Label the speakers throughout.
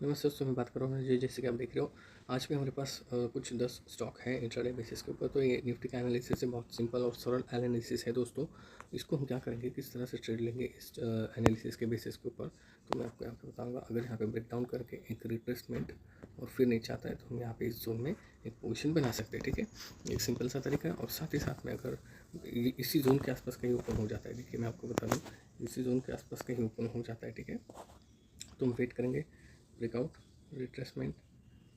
Speaker 1: नमस्ते दोस्तों, मैं बात कर रहा हूँ जी। जैसे कि आप देख रहे हो, आज भी हमारे पास कुछ 10 स्टॉक है इंट्राडे बेसिस के ऊपर। तो ये निफ्टी का एनालिसिस है, बहुत सिंपल और सरल एनालिसिस है दोस्तों। इसको हम क्या करेंगे, किस तरह से ट्रेड लेंगे इस एनालिसिस के बेसिस के ऊपर, तो मैं आपको यहाँ पे बताऊँगा। अगर यहाँ पे ब्रेक डाउन करके एक रिट्रेसमेंट और फिर नीचे आता है तो हम यहाँ पे इस जोन में एक पोजीशन बना सकते हैं। ठीक है, एक सिंपल सा तरीका है। और साथ ही साथ में अगर इसी जोन के आसपास कहीं ओपन हो जाता है, देखिए मैं आपको बता दूँ, इसी जोन के आसपास कहीं ओपन हो जाता है, ठीक है, तो हम वेट करेंगे ब्रेकआउट, रिट्रेसमेंट,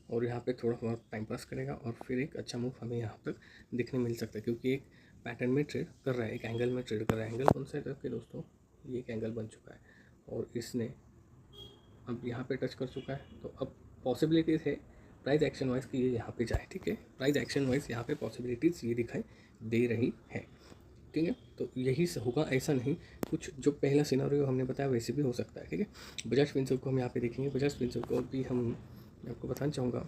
Speaker 1: और यहाँ पे थोड़ा बहुत टाइम पास करेगा और फिर एक अच्छा मूव हमें यहाँ तक देखने मिल सकता है, क्योंकि एक पैटर्न में ट्रेड कर रहा है, एक एंगल में ट्रेड कर रहा है। एंगल कौन सा है कि दोस्तों, ये एक एंगल बन चुका है और इसने अब यहाँ पे टच कर चुका है। तो अब पॉसिबिलिटीज़ है प्राइस एक्शन वाइज कि ये यहाँ पे जाए। ठीक है, प्राइस एक्शन वाइज यहाँ पे पॉसिबिलिटीज़ ये दिखाई दे रही है। ठीक है, तो यही होगा, ऐसा नहीं कुछ जो पहला सिनेरियो हमने बताया वैसे भी हो सकता है। ठीक है, बजाज फिनसर्व को हम यहाँ पे देखेंगे। बजाज फिनसर्व को भी मैं आपको बताना चाहूँगा,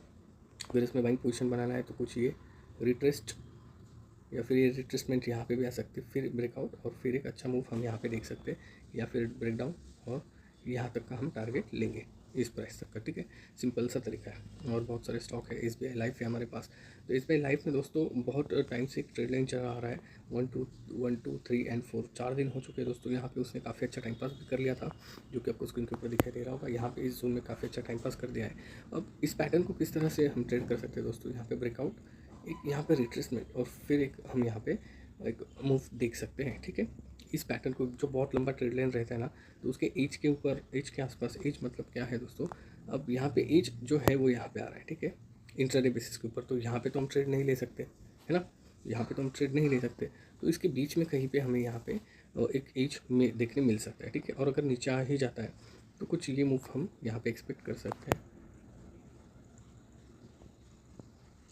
Speaker 1: अगर इसमें बाइंग पोजीशन बनाना है तो कुछ ये रिट्रेस्ट या फिर ये रिट्रेसमेंट यहाँ पे भी आ सकती है, फिर ब्रेकआउट और फिर एक अच्छा मूव हम यहाँ पे देख सकते हैं, या फिर ब्रेकडाउन और यहाँ तक का हम टारगेट लेंगे, इस प्राइस तक का। ठीक है, सिंपल सा तरीका है। और बहुत सारे स्टॉक है, SBI लाइफ है हमारे पास। तो SBI लाइफ में दोस्तों बहुत टाइम से एक ट्रेड लाइन चल रहा है, 1 2 3 एंड 4, 4 दिन हो चुके हैं दोस्तों। यहाँ पे उसने काफ़ी अच्छा टाइम पास भी कर लिया था, जो कि आपको स्क्रीन के ऊपर दिखाई दे रहा होगा। यहाँ पे इस जोन में काफ़ी अच्छा टाइम पास कर दिया है। अब इस पैटर्न को किस तरह से हम ट्रेड कर सकते हैं दोस्तों, यहाँ पे ब्रेकआउट, एक यहाँ पे रिट्रेसमेंट और फिर एक हम यहाँ पे एक मूव देख सकते हैं। ठीक है, इस पैटर्न को, जो बहुत लंबा ट्रेड लाइन रहता है ना, तो उसके एज के ऊपर, एज के आसपास, एज मतलब क्या है दोस्तों, अब यहाँ पे एज जो है वो यहाँ पे आ रहा है। ठीक है, इंट्राडे बेसिस के ऊपर, तो यहाँ पे तो हम ट्रेड नहीं ले सकते, है ना, यहाँ पे तो हम ट्रेड नहीं ले सकते। तो इसके बीच में कहीं पे हमें यहाँ पे एक एज में देखने मिल सकता है। ठीक है, और अगर नीचे आ ही जाता है तो कुछ ये मूव हम यहाँ पे एक्सपेक्ट कर सकते हैं।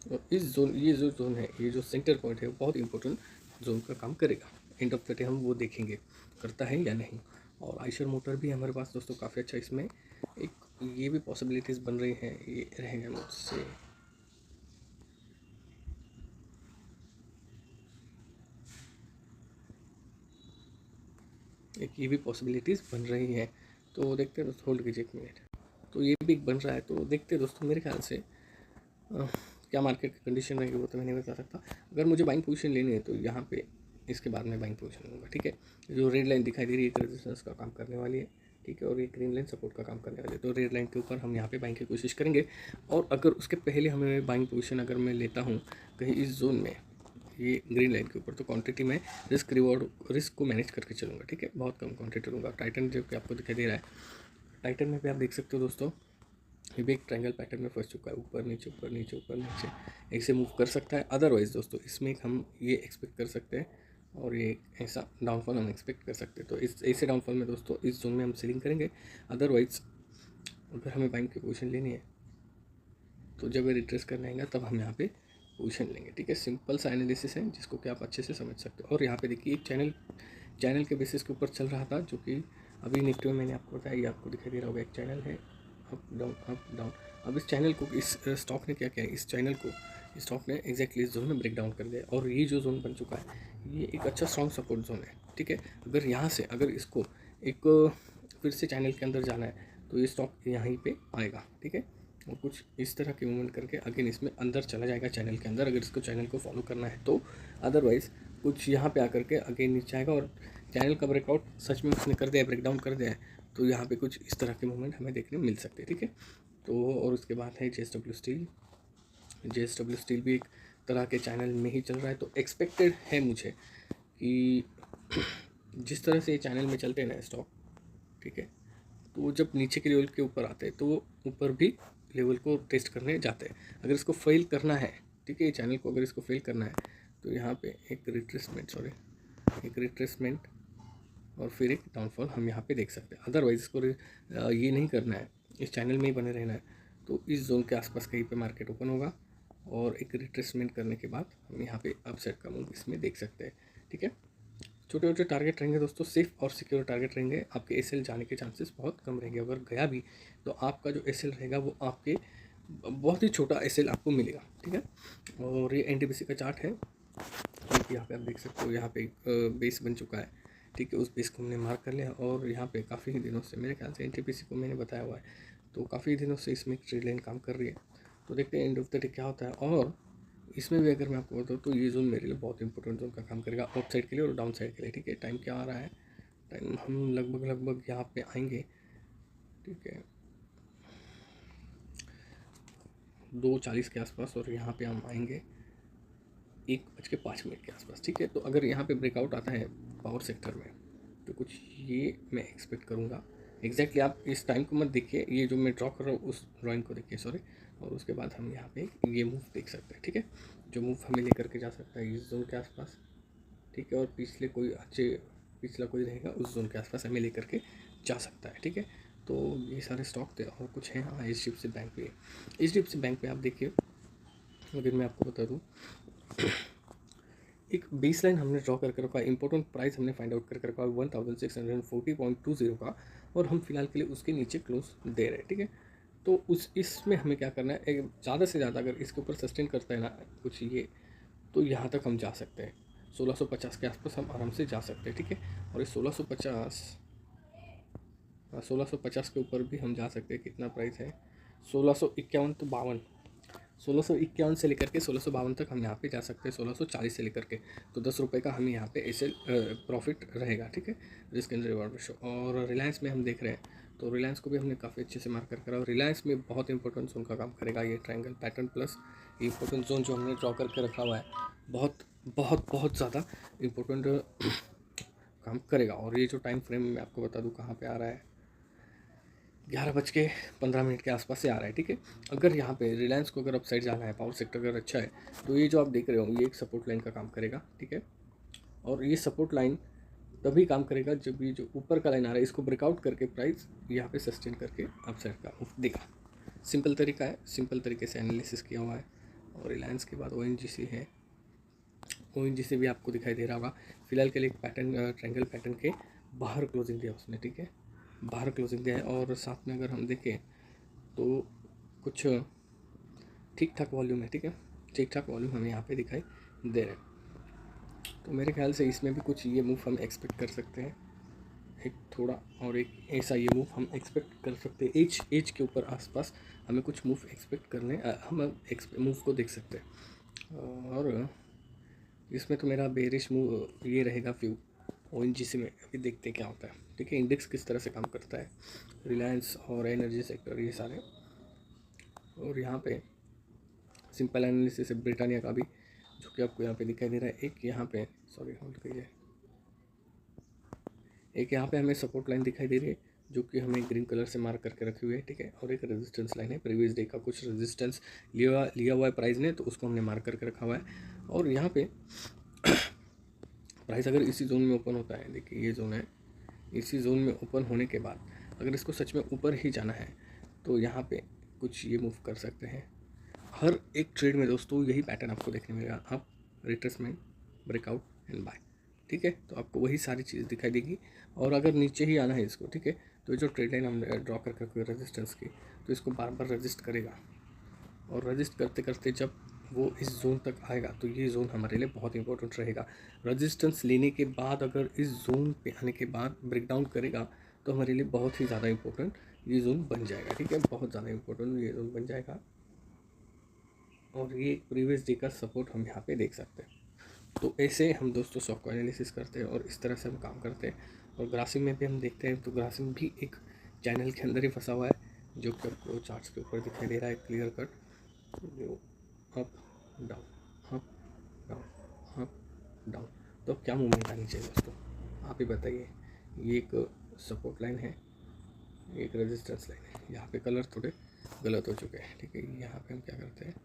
Speaker 1: और इस जोन, ये जो जोन है, ये जो सेंटर पॉइंट है, वो बहुत इंपॉर्टेंट जोन का काम करेगा। एंड ऑफ द डे हम वो देखेंगे करता है या नहीं। और आइशर मोटर भी हमारे पास दोस्तों काफ़ी अच्छा, इसमें एक ये भी पॉसिबिलिटीज़ बन रही हैं। ये रहेगा मुझसे, एक ये भी पॉसिबिलिटीज़ बन रही हैं। तो देखते हैं दोस्तों, होल्ड कीजिए एक मिनट। तो ये भी बन रहा है, तो देखते हैं दोस्तों। मेरे ख्याल से क्या मार्केट की कंडीशन रहेगी वो तो मैं नहीं बता सकता। अगर मुझे बाइंग पोजीशन लेनी है तो यहाँ पे इसके बाद में बाइंग पोजीशन लूँगा। ठीक है, जो रेड लाइन दिखाई दे रही है एक रेजिस्टेंस का काम करने वाली है। ठीक है, और ये ग्रीन लाइन सपोर्ट का काम करने वाली है। तो रेड लाइन के ऊपर हम यहाँ पे बाइंग की कोशिश करेंगे। और अगर उसके पहले हमें बाइंग पोजीशन अगर मैं लेता हूँ कहीं इस जोन में, ये ग्रीन लाइन के ऊपर, तो क्वांटिटी में रिस्क रिवॉर्ड, रिस्क को मैनेज करके चलूँगा। ठीक है, बहुत कम क्वांटिटी लूँगा। टाइटन जो कि आपको दिखाई दे रहा है, टाइटन में भी आप देख सकते हो दोस्तों, ये भी एक ट्रायंगल पैटर्न में फंस चुका है, ऊपर नीचे ऊपर नीचे ऊपर नीचे, ऐसे मूव कर सकता है। अदरवाइज़ दोस्तों इसमें एक हम ये एक्सपेक्ट कर सकते हैं, और ये ऐसा डाउनफॉल हम एक्सपेक्ट कर सकते हैं। तो इस ऐसे डाउनफॉल में दोस्तों इस जोन में हम सेलिंग करेंगे। अदरवाइज़ अगर हमें बाइंग की पोजीशन लेनी है तो जब ये रिट्रेस करने आएगा तब हम यहाँ पे पोजीशन लेंगे। ठीक है, सिंपल सा एनालिसिस है जिसको कि आप अच्छे से समझ सकते हो। और यहाँ पे देखिए, एक चैनल के बेसिस के ऊपर चल रहा था, जो कि अभी निफ्टी में मैंने आपको बताया, ये आपको दिखाई दे रहा होगा, एक चैनल है अप डाउन अप डाउन। अब इस चैनल को, इस स्टॉक ने क्या किया है, इस चैनल को स्टॉक ने एग्जैक्टली इस जोन में ब्रेक डाउन कर दिया, और ये जो जोन बन चुका है ये एक अच्छा स्ट्रॉन्ग सपोर्ट जोन है। ठीक है, अगर यहाँ से अगर इसको एक फिर से चैनल के अंदर जाना है तो ये स्टॉक यहीं पे आएगा। ठीक है, और कुछ इस तरह की मूवमेंट करके अगेन इसमें अंदर चला जाएगा चैनल के अंदर, अगर इसको चैनल को फॉलो करना है तो। अदरवाइज़ कुछ यहाँ पे आकर के अगेन नीचे आएगा, और चैनल का ब्रेकआउट सच में उसने कर दिया है, ब्रेकडाउन कर दिया है, तो यहाँ पे कुछ इस तरह के मूवमेंट हमें देखने मिल सकते हैं। ठीक है, तो और उसके बाद है JSW स्टील। JSW स्टील भी एक तरह के चैनल में ही चल रहा है। तो एक्सपेक्टेड है मुझे कि जिस तरह से ये चैनल में चलते हैं ना स्टॉक, ठीक है, तो वो जब नीचे के लेवल के ऊपर आते हैं तो वो ऊपर भी लेवल को टेस्ट करने जाते हैं। अगर इसको फेल करना है, ठीक है, ये चैनल को अगर इसको फेल करना है तो यहाँ पे एक रिट्रेसमेंट और फिर एक डाउनफॉल हम यहाँ पे देख सकते हैं। अदरवाइज़ इसको ये नहीं करना है, इस चैनल में ही बने रहना है, तो इस जोन के आसपास कहीं पे मार्केट ओपन होगा, और एक रिट्रेसमेंट करने के बाद हम यहाँ पे अपसाइड का मूव इसमें देख सकते हैं। ठीक है, छोटे छोटे टारगेट रहेंगे दोस्तों, सेफ और सिक्योर टारगेट रहेंगे। आपके SL जाने के चांसेस बहुत कम रहेंगे। अगर गया भी तो आपका जो SL रहेगा वो आपके बहुत ही छोटा SL आपको मिलेगा। ठीक है, और ये NTPC का चार्ट है, यहाँ पे आप देख सकते हो, यहाँ पे बेस बन चुका है। ठीक है, उस बेस को हमने मार्क कर लिया, और यहाँ पे काफ़ी दिनों से मेरे ख्याल से NTPC को मैंने बताया हुआ है, तो काफ़ी दिनों से इसमें ट्रेड लाइन काम कर रही है। तो देखते हैं एंड ऑफ द डे क्या होता है। और इसमें भी अगर मैं आपको बताऊँ तो ये जोन मेरे लिए बहुत इंपॉर्टेंट जोन का काम करेगा, अप साइड के लिए और डाउन साइड के लिए। ठीक है, टाइम क्या आ रहा है, टाइम हम लगभग यहाँ पे आएंगे। ठीक है, 2:40 के आसपास, और यहाँ पे हम आएंगे 1:05 के आसपास। ठीक है, तो अगर यहाँ पे ब्रेकआउट आता है पावर सेक्टर में तो कुछ ये मैं एक्सपेक्ट करूँगा। एग्जैक्टली आप इस टाइम को मत देखिए, ये जो मैं ड्रॉ कर रहा हूँ उस ड्राइंग को देखिए, सॉरी। और उसके बाद हम यहाँ पे ये मूव देख सकते हैं। ठीक है, जो मूव हमें लेकर के जा सकता है इस जोन के आसपास। ठीक है, और पिछला कोई रहेगा उस जोन के आसपास हमें लेकर के जा सकता है। ठीक है, तो ये सारे स्टॉक थे और कुछ हैं। हाँ, HDFC बैंक पे, HDFC बैंक पे आप देखिए, अगर मैं आपको बता दूँ एक बेस लाइन हमने ड्रॉ करके रखा है, इंपॉर्टेंट प्राइस हमने फाइंड आउट करके रखा है 1640.20 का, और हम फिलहाल के लिए उसके नीचे क्लोज दे रहे हैं। ठीक है, तो इसमें हमें क्या करना है, एक ज़्यादा से ज़्यादा अगर इसके ऊपर सस्टेन करता है ना कुछ ये, तो यहाँ तक हम जा सकते हैं। 1650 के आसपास हम आराम से जा सकते हैं। ठीक है, और इस 1650 के ऊपर भी हम जा सकते हैं। कितना प्राइस है, 1651 तो 52, 1651 से लेकर के 1652 तक हम यहाँ पे जा सकते हैं, 1640 से लेकर के। तो 10 रुपये का हमें यहाँ पे ऐसे प्रॉफिट रहेगा। ठीक है, रिस्क एंड रिवॉर्ड रेशो। और रिलायंस में हम देख रहे हैं, तो रिलायंस को भी हमने काफ़ी अच्छे से मार्क करके रखा। रिलायंस में बहुत इंपॉर्टेंट जोन का काम करेगा ये triangle pattern plus important zone जो हमने ड्रॉ करके रखा हुआ है, बहुत बहुत बहुत ज़्यादा इम्पोर्टेंट काम करेगा। और ये जो टाइम फ्रेम मैं आपको बता दूँ कहाँ पे आ रहा है, 11:15 के आसपास से आ रहा है। ठीक है, अगर यहाँ पे रिलायंस को अगर अपसाइड जाना है, पावर सेक्टर अगर अच्छा है, तो ये जो आप देख रहे हो ये एक सपोर्ट लाइन का काम करेगा। ठीक है, और ये सपोर्ट लाइन तभी काम करेगा जब ये जो ऊपर का लाइन आ रहा है इसको ब्रेकआउट करके प्राइस यहाँ पे सस्टेन करके अपसाइड का मूव देगा। सिंपल तरीका है, सिंपल तरीके से एनालिसिस किया हुआ है। और रिलायंस के बाद ONGC है, ONGC भी आपको दिखाई दे रहा होगा। फिलहाल के लिए एक पैटर्न, ट्रायंगल पैटर्न के बाहर क्लोजिंग दिया उसने। ठीक है, बाहर क्लोजिंग दिया है, और साथ में अगर हम देखें तो कुछ ठीक ठाक वॉल्यूम है। ठीक है, ठीक ठाक वॉल्यूम हमें यहाँ पे दिखाई दे रहा है। तो मेरे ख्याल से इसमें भी कुछ ये मूव हम एक्सपेक्ट कर सकते हैं, एक थोड़ा, और एक ऐसा ये मूव हम एक्सपेक्ट कर सकते हैं। एज के ऊपर आसपास हमें कुछ मूव एक्सपेक्ट करने, हम मूव को देख सकते हैं। और इसमें तो मेरा बेरिश मूव ये रहेगा व्यू ONGC में। अभी देखते हैं क्या होता है। ठीक है, इंडेक्स किस तरह से काम करता है, रिलायंस और एनर्जी सेक्टर ये सारे। और यहाँ पे सिंपल एनालिसिस है ब्रिटानिया का भी, जो कि आपको यहाँ पे दिखाई दे रहा है। एक यहाँ पे, सॉरी होल्ड करिए, एक यहाँ पे हमें सपोर्ट लाइन दिखाई दे रही है जो कि हमें ग्रीन कलर से मार्क करके रखी हुई है। ठीक है, और एक रेजिस्टेंस लाइन है, प्रीवियस डे का कुछ रेजिस्टेंस लिया हुआ है प्राइस ने, तो उसको हमने मार्क करके रखा हुआ है। और यहाँ पे प्राइस अगर इसी जोन में ओपन होता है, देखिए ये जोन है, इसी जोन में ओपन होने के बाद अगर इसको सच में ऊपर ही जाना है तो यहाँ पे कुछ ये मूव कर सकते हैं। हर एक ट्रेड में दोस्तों यही पैटर्न आपको देखने मिलेगा, up, retracement, breakout and buy. ठीक है, तो आपको वही सारी चीज़ दिखाई देगी। और अगर नीचे ही आना है इसको, ठीक है, तो ये जो ट्रेड लाइन हम ड्रॉ करके रखी है रेजिस्टेंस की, तो इसको बार बार रजिस्ट करेगा। और रजिस्ट करते करते जब वो इस जोन तक आएगा तो ये जोन हमारे लिए बहुत इंपॉर्टेंट रहेगा। रजिस्टेंस लेने के बाद अगर इस जोन पे आने के बाद ब्रेकडाउन करेगा तो हमारे लिए बहुत ही ज़्यादा इंपॉर्टेंट ये जोन बन जाएगा। ठीक है, बहुत ज़्यादा इंपॉर्टेंट ये जोन बन जाएगा। और ये प्रीवियस डे का सपोर्ट हम यहाँ पे देख सकते हैं। तो ऐसे हम दोस्तों स्टॉक को एनालिसिस करते हैं और इस तरह से हम काम करते हैं। और ग्रासिम में भी हम देखते हैं, तो ग्रासिम भी एक चैनल के अंदर ही फंसा हुआ है, जो कि आपको चार्ट्स के ऊपर दिखाई दे रहा है क्लियर कट, जो up down, up down, up down. तो अब क्या मूवमेंट आनी चाहिए दोस्तों, आप ही बताइए। ये एक सपोर्ट लाइन है, एक रेजिस्टेंस लाइन है। यहाँ पे कलर थोड़े गलत हो चुके हैं। ठीक है, यहाँ पे हम क्या करते हैं,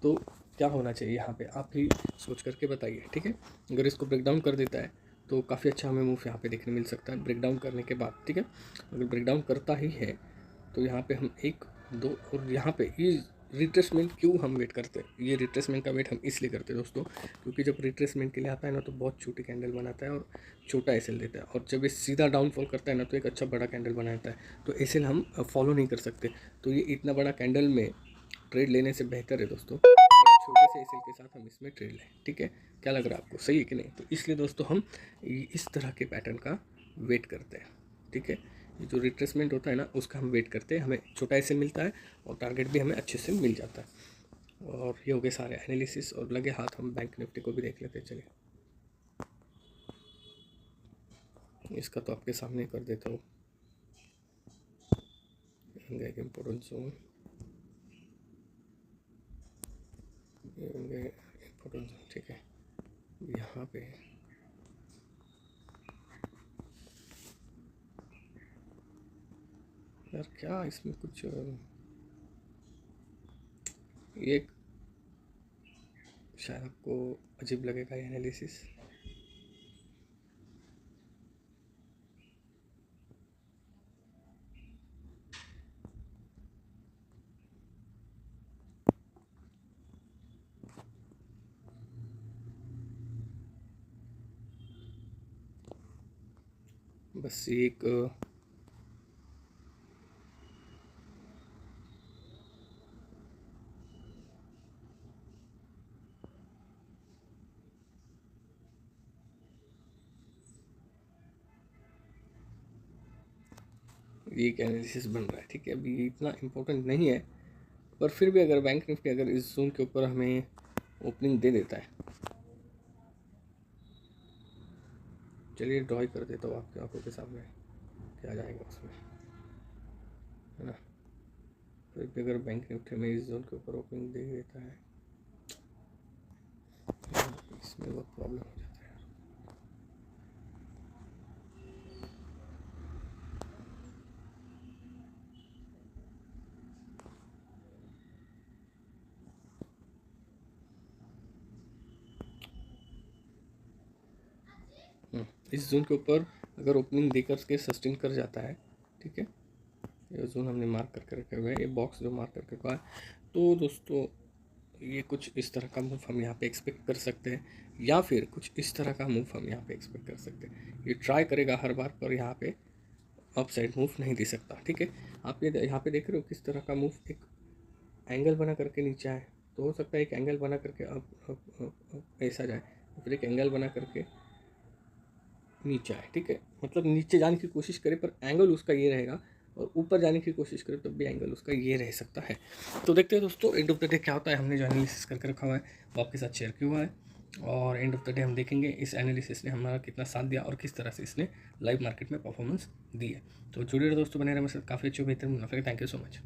Speaker 1: तो क्या होना चाहिए यहाँ पे आप ही सोच करके बताइए। ठीक है, अगर इसको ब्रेक डाउन कर देता है तो काफ़ी अच्छा हमें मूव यहाँ पे देखने मिल सकता है ब्रेक डाउन करने के बाद। ठीक है, अगर ब्रेक डाउन करता ही है तो यहाँ पे हम 1, 2, और यहाँ पे ये रिट्रेसमेंट क्यों हम वेट करते हैं, ये रिट्रेसमेंट का वेट हम इसलिए करते हैं दोस्तों, क्योंकि जब रिट्रेसमेंट के लिए आता है ना तो बहुत छोटी कैंडल बनाता है और छोटा एसएल देता है। और जब ये सीधा डाउनफॉल करता है ना तो एक अच्छा बड़ा कैंडल बनाता है, तो एसएल हम फॉलो नहीं कर सकते। तो ये इतना बड़ा कैंडल में ट्रेड लेने से बेहतर है दोस्तों छोटे से एसएल के साथ हम इसमें ट्रेड लें। ठीक है, क्या लग रहा है आपको, सही है कि नहीं? तो इसलिए दोस्तों हम इस तरह के पैटर्न का वेट करते हैं। ठीक है। ये जो रिट्रेसमेंट होता है ना, उसका हम वेट करते हैं, हमें छोटा ऐसे मिलता है और टारगेट भी हमें अच्छे से मिल जाता है। और ये हो गए सारे एनालिसिस, और लगे हाथ हम बैंक निफ्टी को भी देख लेते हैं। चलिए, इसका तो आपके सामने कर देता हूँ। इम्पोर्टेंट जोन, इम्पोर्टेंट जोन, ठीक है। यहाँ पे यार क्या इसमें कुछ एक शायद आपको अजीब लगेगा ये एनालिसिस। बस एक वीक एनालिसिस बन रहा है, ठीक है। अभी इतना इम्पोर्टेंट नहीं है, पर फिर भी अगर बैंक निफ्टी अगर इस जोन के ऊपर हमें ओपनिंग दे देता है, चलिए ड्रॉ कर देता हूँ आपकी आंखों के सामने क्या जाएगा उसमें, है ना। फिर भी अगर बैंक निफ्टी में इस जोन के ऊपर ओपनिंग दे देता है, इसमें बहुत प्रॉब्लम हो जाता है। इस जोन के ऊपर अगर ओपनिंग देकर के सस्टेन कर जाता है, ठीक है, ये जोन हमने मार्क करके रखे हुए हैं, ये बॉक्स जो मार्क करके रखा है, तो दोस्तों ये कुछ इस तरह का मूव हम यहाँ पे एक्सपेक्ट कर सकते हैं, या फिर कुछ इस तरह का मूव हम यहाँ पे एक्सपेक्ट कर सकते हैं। ये ट्राई करेगा हर बार, पर यहाँ पे अप साइड मूव नहीं दे सकता, ठीक है। आप ये यहाँ पे देख रहे हो किस तरह का मूव, एक एंगल बना करके नीचे आए, तो हो सकता है एक एंगल बना करके अब ऐसा जाए, फिर एक एंगल बना करके नीचे आए, ठीक है। मतलब नीचे जाने की कोशिश करे पर एंगल उसका ये रहेगा, और ऊपर जाने की कोशिश करे तब भी एंगल उसका ये रह सकता है। तो देखते हैं दोस्तों एंड ऑफ द डे क्या होता है। हमने जो एनालिसिस करके रखा हुआ है वो आपके साथ शेयर किया हुआ है, और एंड ऑफ द डे हम देखेंगे इस एनालिसिस ने हमारा कितना साथ दिया और किस तरह से इसने लाइव मार्केट में परफॉर्मेंस दी है। तो जुड़े रहे दोस्तों, बने रहे मेरे साथ, काफ़ी अच्छी बेहतर मुनाफे। Thank you so much.